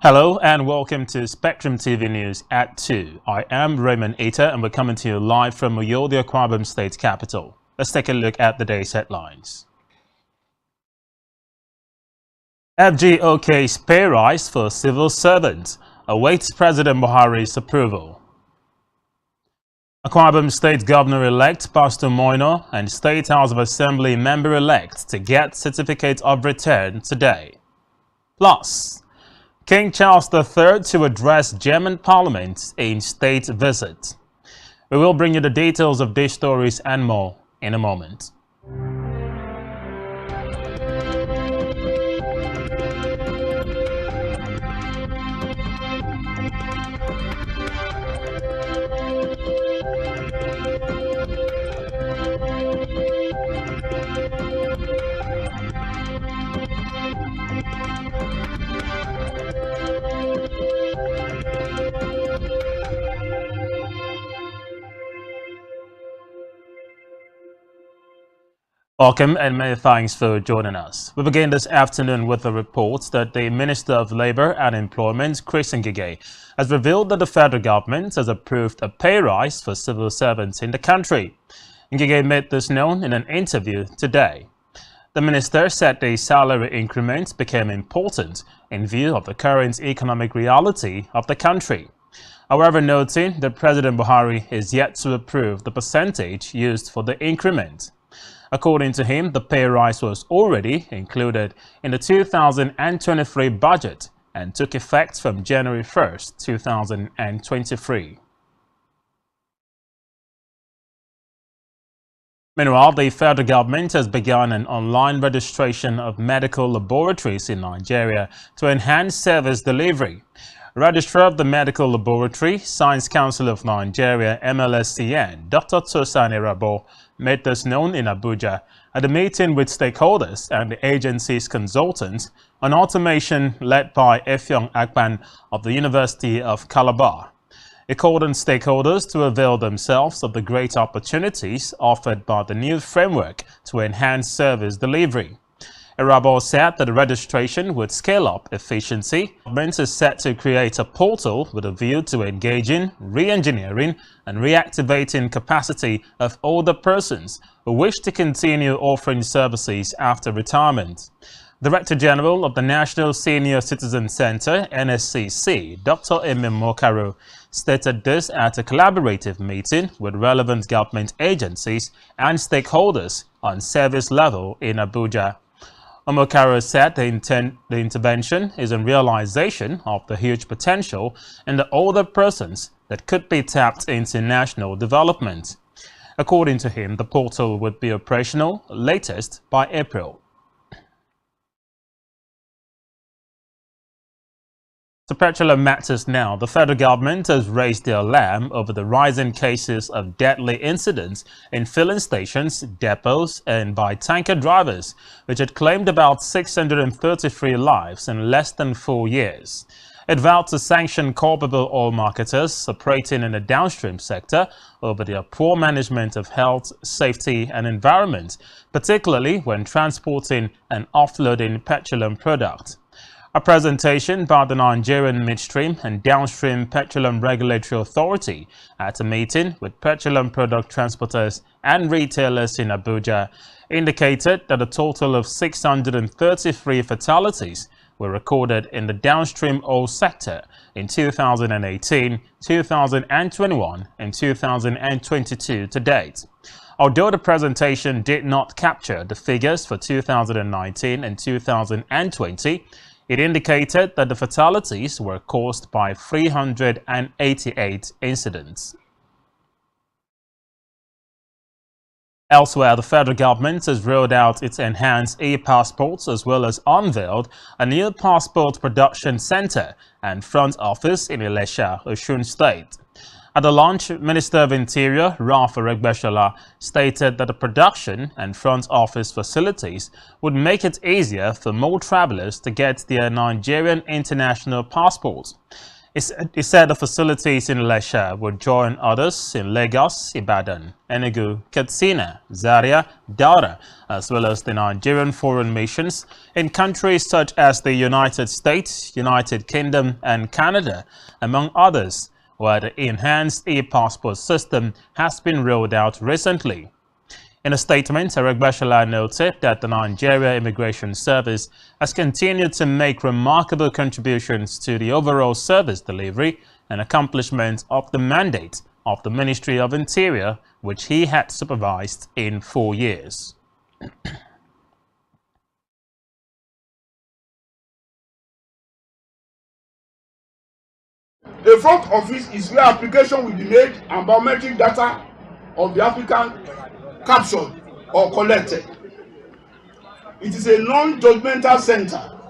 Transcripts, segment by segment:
Hello and welcome to Spectrum TV News at 2. I am Raymond Ita and we're coming to you live from Uyo, the Akwa Ibom State capital. Let's take a look at the day's headlines. FGOK's pay rise for civil servants awaits President Buhari's approval. Akwa Ibom State Governor-elect Pastor Moino and State House of Assembly member-elect to get certificate of return today. Plus, King Charles III to address German Parliament in state visit. We will bring you the details of these stories and more in a moment. Welcome and many thanks for joining us. We begin this afternoon with a report that the Minister of Labour and Employment, Chris Ngige, has revealed that the federal government has approved a pay rise for civil servants in the country. Ngige made this known in an interview today. The minister said the salary increment became important in view of the current economic reality of the country. However, noting that President Buhari is yet to approve the percentage used for the increment. According to him, the pay rise was already included in the 2023 budget and took effect from January 1st, 2023. Meanwhile, the federal government has begun an online registration of medical laboratories in Nigeria to enhance service delivery. Registrar of the Medical Laboratory Science Council of Nigeria (MLSCN), Dr. Tosan Irabo, made this known in Abuja at a meeting with stakeholders and the agency's consultants on automation led by Effiong Akpan of the University of Calabar. He called on stakeholders to avail themselves of the great opportunities offered by the new framework to enhance service delivery. Irabo said that the registration would scale up efficiency. The government is set to create a portal with a view to engaging, re-engineering and reactivating capacity of older persons who wish to continue offering services after retirement. Director General of the National Senior Citizen Center, NSCC, Dr. Emem Mokaro, stated this at a collaborative meeting with relevant government agencies and stakeholders on service level in Abuja. Omokaro said the intervention is in realization of the huge potential in the older persons that could be tapped into national development. According to him, the portal would be operational latest by April. To petroleum matters now, the federal government has raised the alarm over the rising cases of deadly incidents in filling stations, depots, and by tanker drivers, which had claimed about 633 lives in less than 4 years. It vowed to sanction culpable oil marketers operating in the downstream sector over their poor management of health, safety, and environment, particularly when transporting and offloading petroleum products. A presentation by the Nigerian Midstream and Downstream Petroleum Regulatory Authority at a meeting with petroleum product transporters and retailers in Abuja indicated that a total of 633 fatalities were recorded in the downstream oil sector in 2018, 2021, and 2022 to date. Although the presentation did not capture the figures for 2019 and 2020, it indicated that the fatalities were caused by 388 incidents. Elsewhere, the federal government has rolled out its enhanced e-passports as well as unveiled a new passport production center and front office in Ilesha, Osun State. At the launch, Minister of Interior Ralph Aregbesola stated that the production and front office facilities would make it easier for more travelers to get their Nigerian international passports. He said the facilities in Ilesha would join others in Lagos, Ibadan, Enugu, Katsina, Zaria, Daura, as well as the Nigerian foreign missions in countries such as the United States, United Kingdom, and Canada, among others, where the enhanced e-passport system has been rolled out recently. In a statement, Aregbesola noted that the Nigeria Immigration Service has continued to make remarkable contributions to the overall service delivery and accomplishment of the mandate of the Ministry of Interior, which he had supervised in 4 years. The front office is where application will be made and biometric data of the applicant captured or collected. It is a non-judgmental center,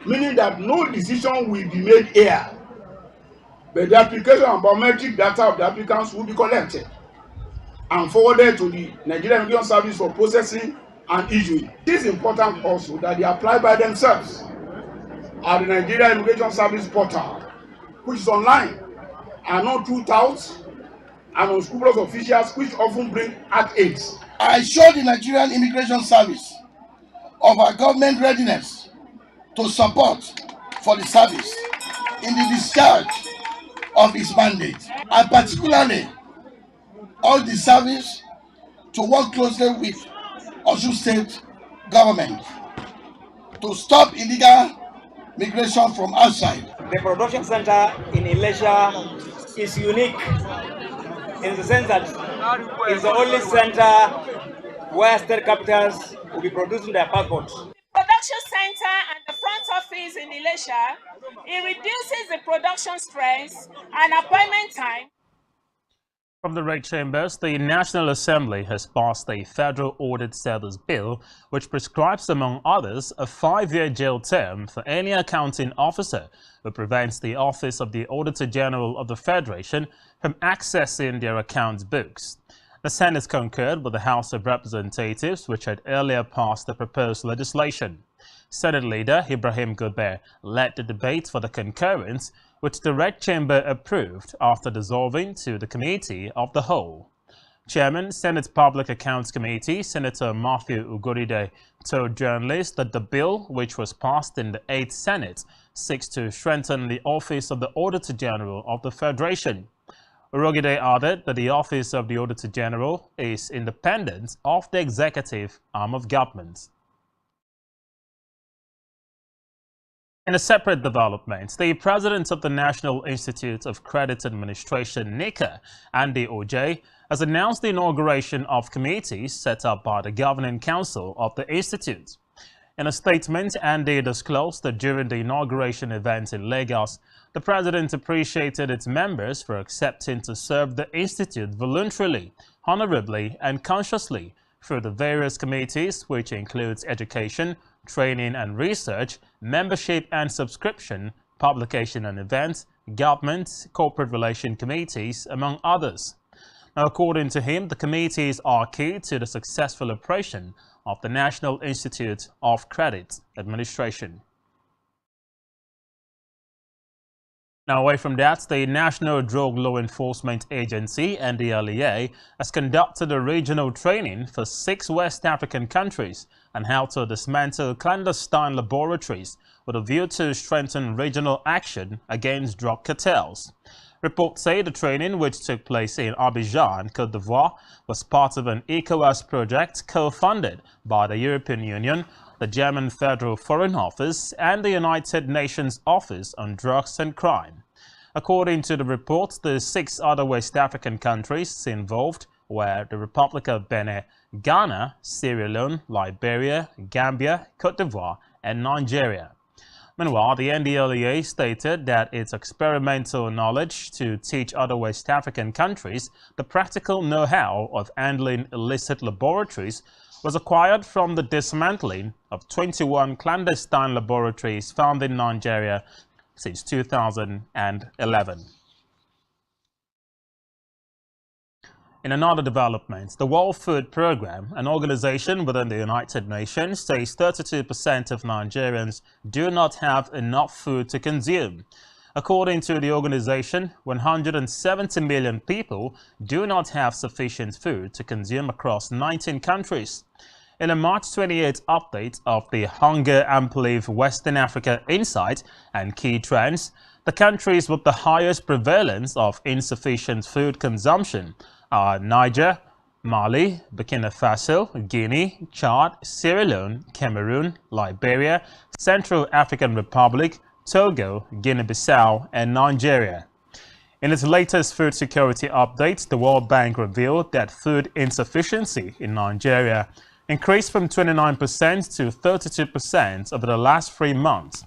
meaning that no decision will be made here, but the application and biometric data of the applicants will be collected and forwarded to the Nigerian Immigration Service for processing and issuing. It is important also that they apply by themselves at the Nigerian Immigration Service portal, which is online, and not through touts and unscrupulous officials, which often bring act aids. I assure the Nigerian Immigration Service of our government readiness to support for the service in the discharge of its mandate. I particularly urge the service to work closely with Osun State government to stop illegal migration from outside. The production center in Ilesha is unique in the sense that it's the only center where state capitals will be producing their passports. The production center and the front office in Ilesha, it reduces the production stress and appointment time. From the Red Chambers, the National Assembly has passed a federal audit service bill which prescribes, among others, a 5-year jail term for any accounting officer who prevents the Office of the Auditor General of the Federation from accessing their accounts books. The Senate concurred with the House of Representatives, which had earlier passed the proposed legislation. Senate Leader Ibrahim Gober led the debate for the concurrence, which the Red Chamber approved after dissolving to the Committee of the Whole. Chairman, Senate Public Accounts Committee, Senator Matthew Ugoride, told journalists that the bill, which was passed in the 8th Senate, seeks to strengthen the Office of the Auditor General of the Federation. Ugoride added that the Office of the Auditor General is independent of the executive arm of government. In a separate development, the president of the National Institute of Credit Administration, NICA, Andy Ojay, has announced the inauguration of committees set up by the Governing Council of the Institute. In a statement, Andy disclosed that during the inauguration event in Lagos, the president appreciated its members for accepting to serve the Institute voluntarily, honorably, and consciously through the various committees, which includes education, training and research, membership and subscription, publication and events, government, corporate relation committees, among others. Now, according to him, the committees are key to the successful operation of the National Institute of Credit Administration. Now, away from that, the National Drug Law Enforcement Agency, NDLEA, has conducted a regional training for 6 West African countries on how to dismantle clandestine laboratories with a view to strengthen regional action against drug cartels. Reports say the training, which took place in Abidjan, Côte d'Ivoire, was part of an ECOWAS project co-funded by the European Union, the German Federal Foreign Office, and the United Nations Office on Drugs and Crime. According to the report, the 6 other West African countries involved were the Republic of Benin, Ghana, Sierra Leone, Liberia, Gambia, Côte d'Ivoire, and Nigeria. Meanwhile, the NDLEA stated that its experimental knowledge to teach other West African countries the practical know-how of handling illicit laboratories was acquired from the dismantling of 21 clandestine laboratories found in Nigeria since 2011. In another development, the World Food Programme, an organization within the United Nations, says 32% of Nigerians do not have enough food to consume. According to the organization, 170 million people do not have sufficient food to consume across 19 countries. In a March 28 update of the Hunger and Belief Western Africa Insight and Key Trends, the countries with the highest prevalence of insufficient food consumption are Niger, Mali, Burkina Faso, Guinea, Chad, Sierra Leone, Cameroon, Liberia, Central African Republic, Togo, Guinea-Bissau, and Nigeria. In its latest food security update, the World Bank revealed that food insufficiency in Nigeria increased from 29% to 32% over the last 3 months.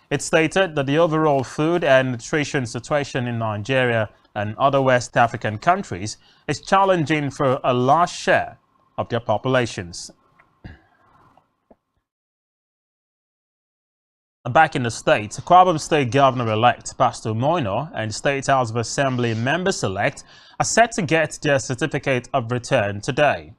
It stated that the overall food and nutrition situation in Nigeria and other West African countries is challenging for a large share of their populations. Back in the state, Akwa Ibom State Governor-elect Pastor Moino and State House of Assembly members-elect are set to get their certificate of return today.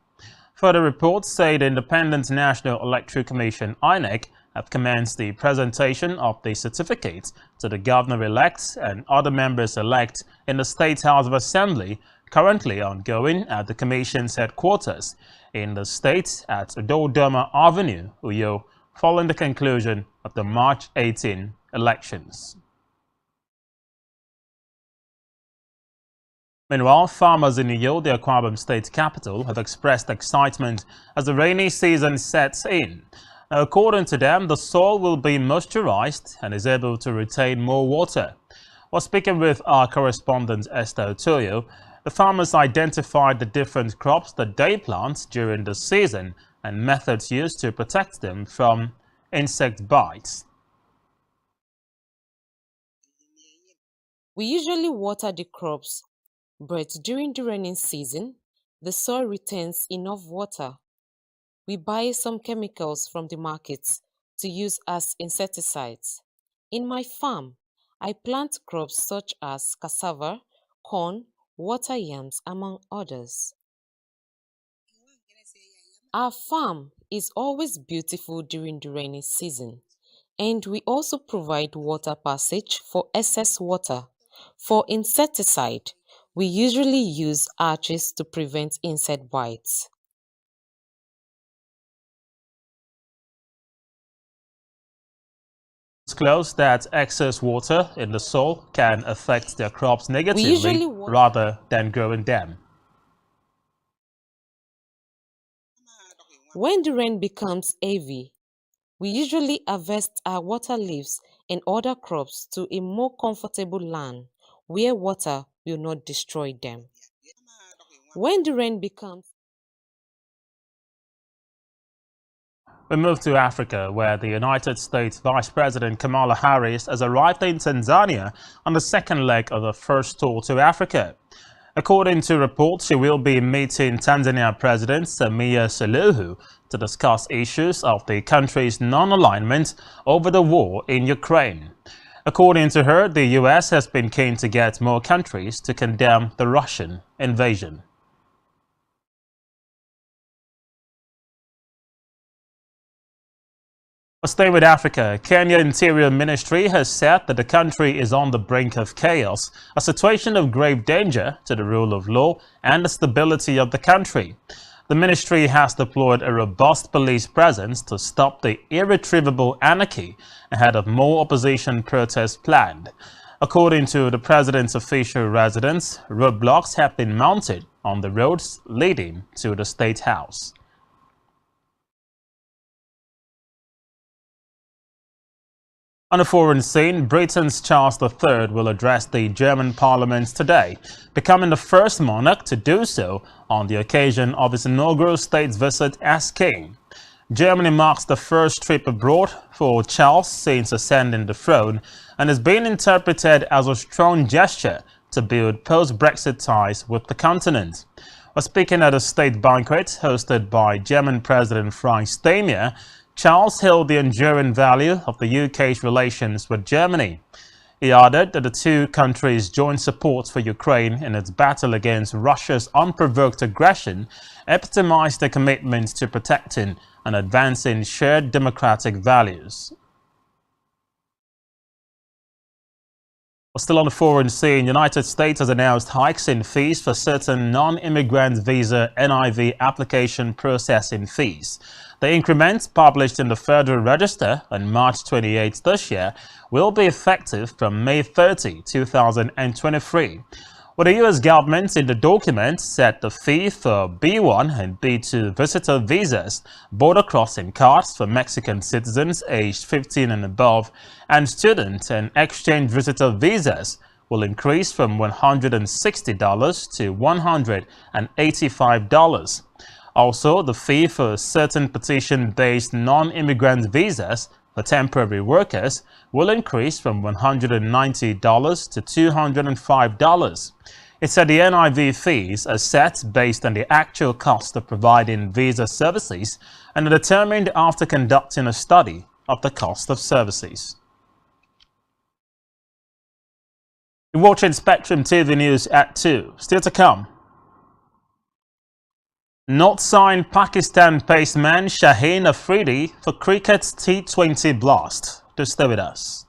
Further reports say the Independent National Electoral Commission (INEC) have commenced the presentation of the certificates to the governor-elect and other members-elect in the State House of Assembly, currently ongoing at the Commission's headquarters in the state at Dodoma Avenue, Uyo, following the conclusion of the March 18 elections. Meanwhile, farmers in Uyo, the Akwa Ibom state capital, have expressed excitement as the rainy season sets in. Now, according to them, the soil will be moisturized and is able to retain more water. While speaking with our correspondent Esther Otoyo, the farmers identified the different crops that they plant during the season and methods used to protect them from insect bites. We usually water the crops, but during the rainy season, the soil retains enough water. We buy some chemicals from the markets to use as insecticides. In my farm, I plant crops such as cassava, corn, water yams, among others. Our farm is always beautiful during the rainy season, and we also provide water passage for excess water. For insecticide, we usually use arches to prevent insect bites. Disclosed that excess water in the soil can affect their crops negatively rather than growing them. When the rain becomes heavy, we usually harvest our water leaves and other crops to a more comfortable land where water will not destroy them. When the rain becomes We move to Africa, where the United States Vice President Kamala Harris has arrived in Tanzania on the second leg of her first tour to Africa. According to reports, she will be meeting Tanzania President Samia Suluhu to discuss issues of the country's non-alignment over the war in Ukraine. According to her, the U.S. has been keen to get more countries to condemn the Russian invasion. Stay with Africa. Kenya Interior Ministry has said that the country is on the brink of chaos, a situation of grave danger to the rule of law and the stability of the country. The ministry has deployed a robust police presence to stop the irretrievable anarchy ahead of more opposition protests planned. According to the president's official residence, roadblocks have been mounted on the roads leading to the State House. On a foreign scene, Britain's Charles III will address the German Parliament today, becoming the first monarch to do so on the occasion of his inaugural state visit as king. Germany marks the first trip abroad for Charles since ascending the throne and is being interpreted as a strong gesture to build post-Brexit ties with the continent. While speaking at a state banquet hosted by German President Frank Steinmeier, Charles hailed the enduring value of the UK's relations with Germany. He added that the two countries' joint support for Ukraine in its battle against Russia's unprovoked aggression epitomized their commitment to protecting and advancing shared democratic values. Still on the foreign scene, United States has announced hikes in fees for certain non-immigrant visa NIV application processing fees. The increment, published in the Federal Register on March 28 this year, will be effective from May 30, 2023. Well, the U.S. government in the document set the fee for B1 and B2 visitor visas, border crossing cards for Mexican citizens aged 15 and above, and student and exchange visitor visas will increase from $160 to $185. Also, the fee for certain petition-based non-immigrant visas for temporary workers will increase from $190 to $205. It said the NIV fees are set based on the actual cost of providing visa services and are determined after conducting a study of the cost of services. You're watching Spectrum TV News at 2. Still to come. Not signed Pakistan paceman Shaheen Afridi for cricket's T20 blast. To stay with us.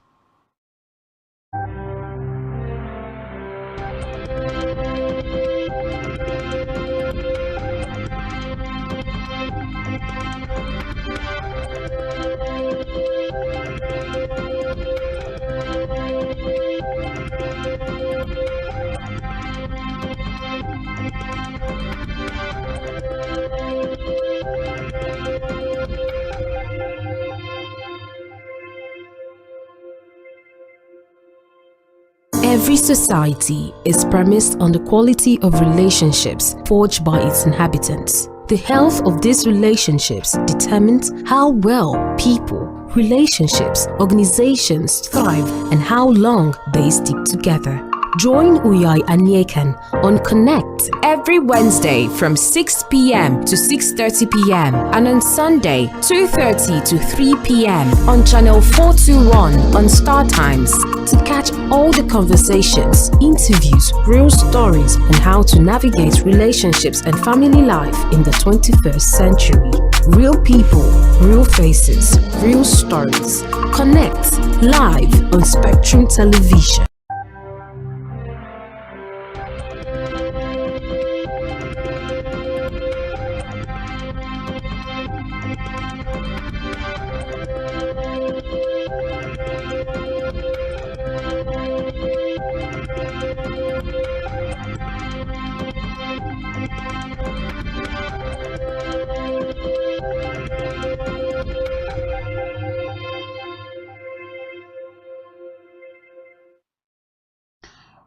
Every society is premised on the quality of relationships forged by its inhabitants. The health of these relationships determines how well people, relationships, organizations thrive and how long they stick together. Join Uyai Anyekan on Connect every Wednesday from 6 p.m. to 6:30 p.m. and on Sunday 2:30 to 3 p.m. on channel 421 on Star Times to catch all the conversations, interviews, real stories and how to navigate relationships and family life in the 21st century. Real people, real faces, real stories. Connect live on Spectrum Television.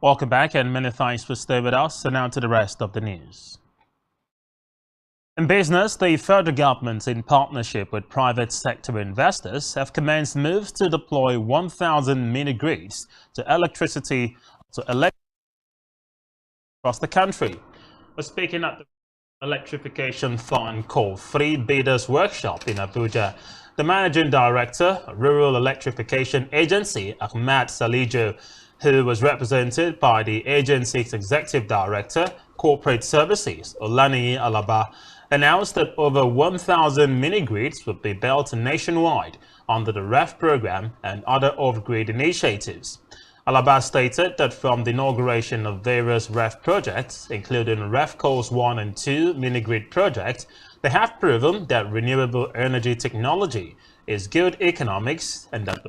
Welcome back and many thanks for staying with us. And now to the rest of the news. In business, the federal government, in partnership with private sector investors, have commenced moves to deploy 1,000 mini-grids to electricity across the country. We're speaking at the electrification fund called Free Bidders Workshop in Abuja. The managing director, Rural Electrification Agency, Ahmad Salijo, who was represented by the agency's executive director, Corporate Services, Olaniyi Alaba, announced that over 1,000 mini-grids would be built nationwide under the REF program and other off-grid initiatives. Alaba stated that from the inauguration of various REF projects, including REF Coast 1 and 2 mini-grid projects, they have proven that renewable energy technology is good economics and that the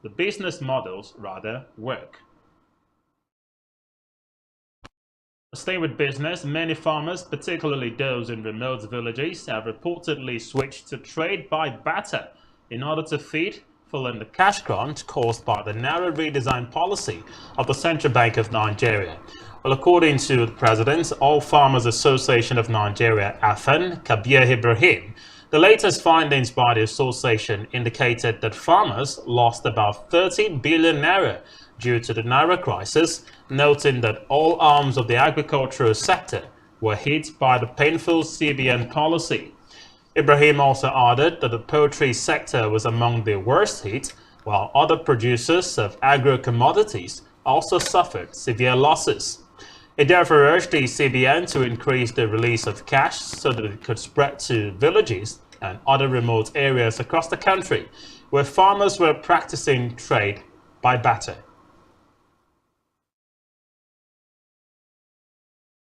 business models rather work. Staying with business, many farmers, particularly those in remote villages, have reportedly switched to trade by barter in order to feed, following the cash crunch caused by the narrow redesign policy of the Central Bank of Nigeria. Well, according to the President, All Farmers Association of Nigeria, AFAN, Kabir Ibrahim, the latest findings by the association indicated that farmers lost about 30 billion naira due to the naira crisis, noting that all arms of the agricultural sector were hit by the painful CBN policy. Ibrahim also added that the poultry sector was among the worst hit, while other producers of agro-commodities also suffered severe losses. It therefore urged the CBN to increase the release of cash so that it could spread to villages and other remote areas across the country where farmers were practicing trade by barter.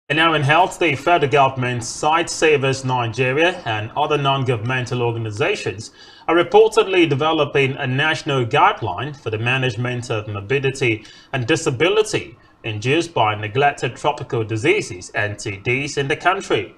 And now in health, the federal government, Sight Savers Nigeria and other non-governmental organizations are reportedly developing a national guideline for the management of morbidity and disability induced by neglected tropical diseases, NTDs, in the country.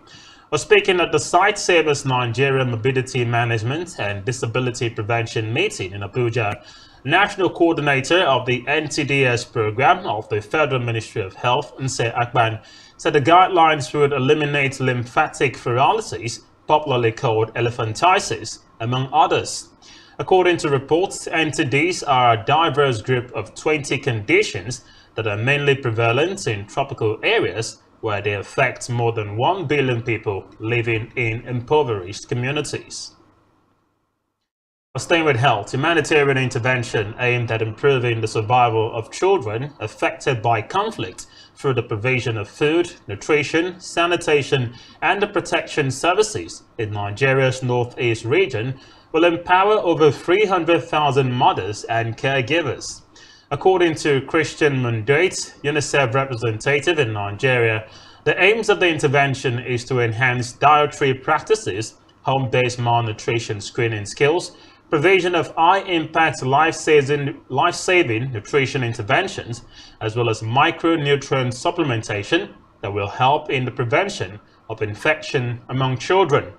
While speaking at the Sight Savers Nigeria Morbidity Management and Disability Prevention meeting in Abuja, National Coordinator of the NTDS program of the Federal Ministry of Health, Nse Akpan, said the guidelines would eliminate lymphatic paralysis, popularly called elephantiasis, among others. According to reports, NTDs are a diverse group of 20 conditions that are mainly prevalent in tropical areas where they affect more than 1 billion people living in impoverished communities. Staying with health, humanitarian intervention aimed at improving the survival of children affected by conflict through the provision of food, nutrition, sanitation, and the protection services in Nigeria's northeast region will empower over 300,000 mothers and caregivers. According to Christian Mundate, UNICEF representative in Nigeria, the aims of the intervention is to enhance dietary practices, home-based malnutrition screening skills, provision of high-impact life-saving nutrition interventions, as well as micronutrient supplementation that will help in the prevention of infection among children.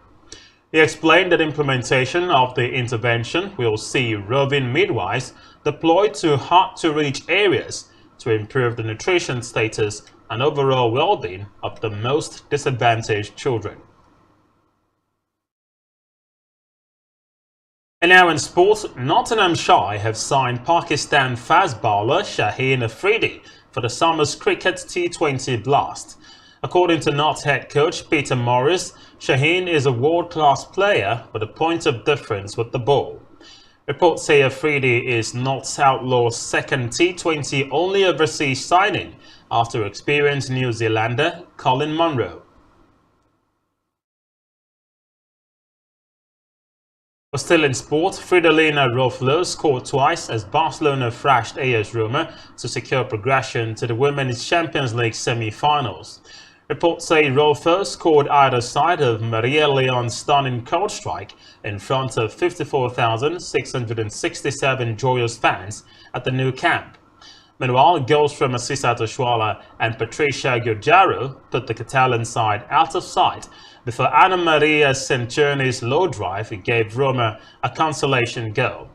He explained that implementation of the intervention will see roving midwives deployed to hard-to-reach areas to improve the nutrition status and overall well-being of the most disadvantaged children. And now in sports, Nottinghamshire have signed Pakistan fast bowler Shaheen Afridi for the summer's cricket T20 blast. According to Notts head coach Peter Morris, Shaheen is a world-class player with a point of difference with the ball. Reports say Afridi is Notts Outlaws' second T20 only overseas signing after experienced New Zealander Colin Munro. Still in sport, Fridolina Rolfo scored twice as Barcelona thrashed AS Roma to secure progression to the Women's Champions League semi-finals. Reports say Rolfo scored either side of Maria Leon's stunning cold strike in front of 54,667 joyous fans at the new camp. Meanwhile, goals from Asisa Toshwala and Patricia Guerrero put the Catalan side out of sight before Ana Maria Centurioni's low drive gave Roma a consolation goal.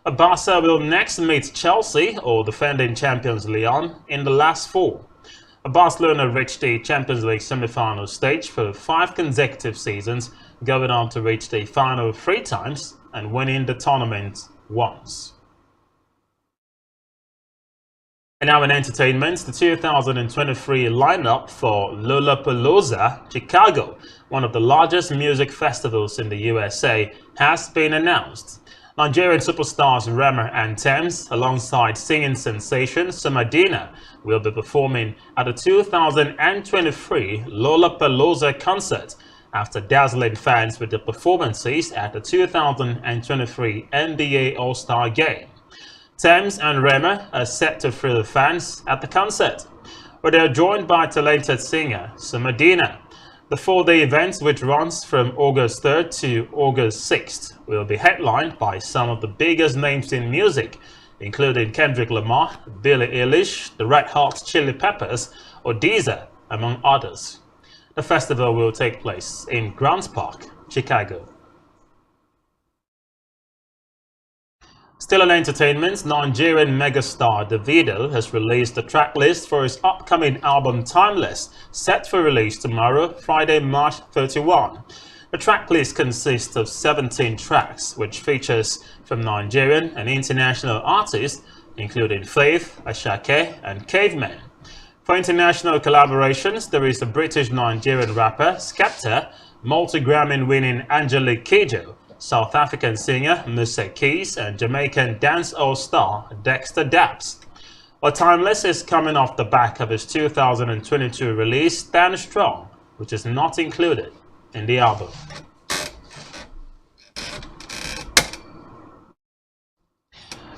Barca will next meet Chelsea or defending champions Lyon in the last four. Barcelona reached the Champions League semi-final stage for 5 consecutive seasons, going on to reach the final 3 times and winning the tournament once. And now in entertainment, the 2023 lineup for Lollapalooza Chicago, one of the largest music festivals in the USA, has been announced. Nigerian superstars Rema and Tems, alongside singing sensation Samadina, will be performing at the 2023 Lollapalooza concert after dazzling fans with their performances at the 2023 NBA All-Star Game. Tems and Rema are set to thrill fans at the concert, where they are joined by talented singer Samadina. The 4-day event, which runs from August 3rd to August 6th, will be headlined by some of the biggest names in music, including Kendrick Lamar, Billie Eilish, the Red Hot Chili Peppers, or Deezer, among others. The festival will take place in Grants Park, Chicago. Still in entertainment, Nigerian megastar Davido has released the track list for his upcoming album Timeless, set for release tomorrow, Friday, March 31. The track list consists of 17 tracks, which features from Nigerian and international artists, including Faith, Ashake, and Caveman. For international collaborations, there is the British-Nigerian rapper Skepta, multi-Grammy-winning Angelique Kidjo, South African singer Musa Keys, and Jamaican dancehall star Dexter Daps. But Timeless is coming off the back of his 2022 release Stand Strong, which is not included in the album.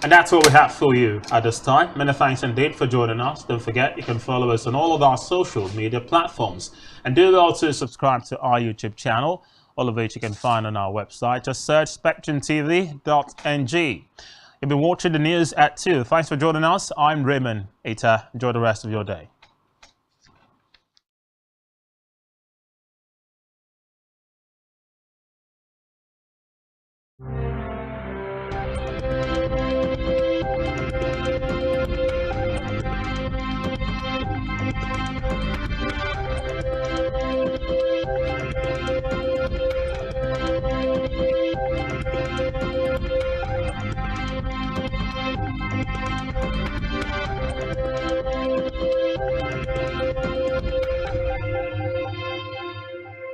And that's what we have for you at this time. Many thanks indeed for joining us. Don't forget, you can follow us on all of our social media platforms. And do also subscribe to our YouTube channel, all of which you can find on our website. Just search spectrumtv.ng. You'll be watching the news at 2. Thanks for joining us. I'm Raymond Ita. Enjoy the rest of your day.